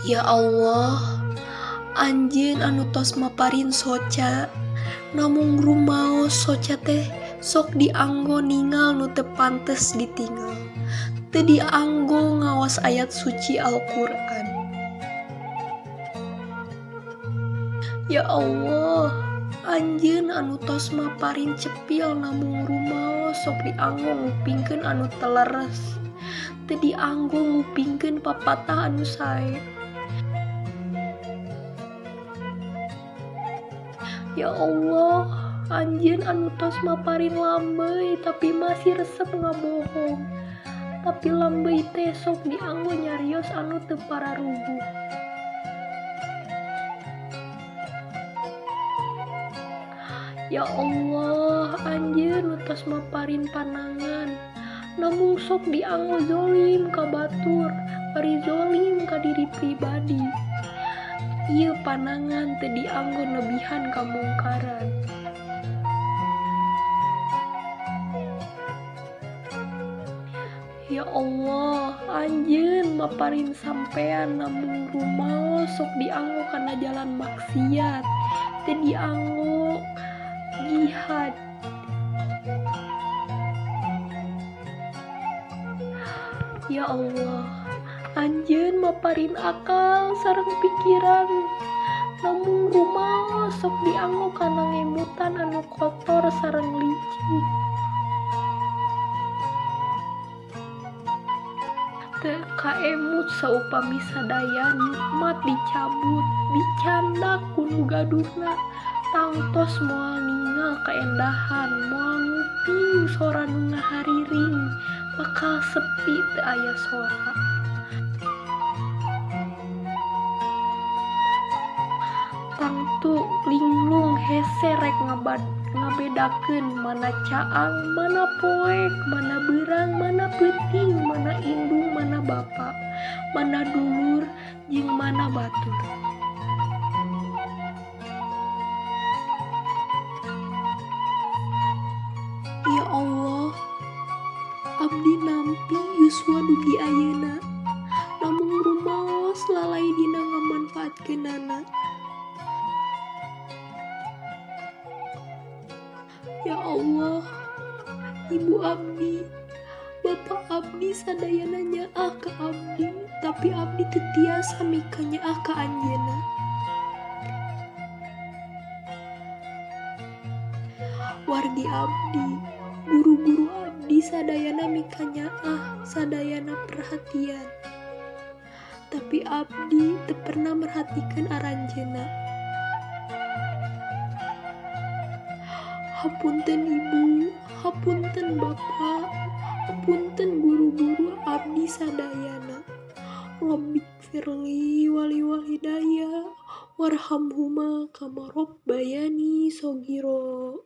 Ya Allah, anjeun anu tos maparin soca, namung rumaos soca teh sok dianggo ningal nu teu pantes ditinggal, teu dianggo ngaos ayat suci Al-Qur'an. Ya Allah, anjeun anu tos maparin cepil namung rumaos sok dianggo ngupingkeun anu teu leres, teu dianggo ngupingkeun papatah anu sae. Ya Allah, anjeun anu tos maparin lambeuy tapi masih resep ngabohong, tapi lambeuy teh sok dianggo nyarios anu teu pararuguh. Ya Allah, anjeun nu tos maparin panangan, namung sok dianggo zolim ka batur, bari zolim ka diri pribadi. Ieu panangan teu dianggo nebihan ka mungkaran. Ya Allah, anjeun maparin sampean namung rumaos sok dianggo kana jalan maksiat, teu dianggo jihad. Ya Allah, anjeun maparin akal sareng pikiran, namung rumaos sok dianggo kana ngemutan anu kotor sareng licik. Teu kaemut saupami sadaya nikmat dicabut, dicandak ku nu gaduhna, tangtos moal ningal kaendahan, moal nguping sora nu ngahariring, bakal sepi teu aya sora. Tangtu linglung hese rek ngabedakeun mana caang, mana poek, mana beurang, mana peuting, mana indung, mana bapa, mana dulur, jeung mana batur. Ya Allah, abdi nampi yuswa dugi ayeuna, namung rumaos lalai dina ngamanfaatkeunana. Ya Allah, ibu abdi, bapak abdi sadayana nyaah ka abdi, tapi abdi teu tiasa mika nyaah ka anjeunna. Wargi abdi, guru-guru abdi sadayana mika nyaah, sadayana perhatian, tapi abdi teu pernah merhatikeun aranjeunna. Hapunten ibu, hapunten bapak, hapunten guru-guru abdi sadayana. Rabbik firli wali walidayya warhamhuma kama rabbayani shogiro.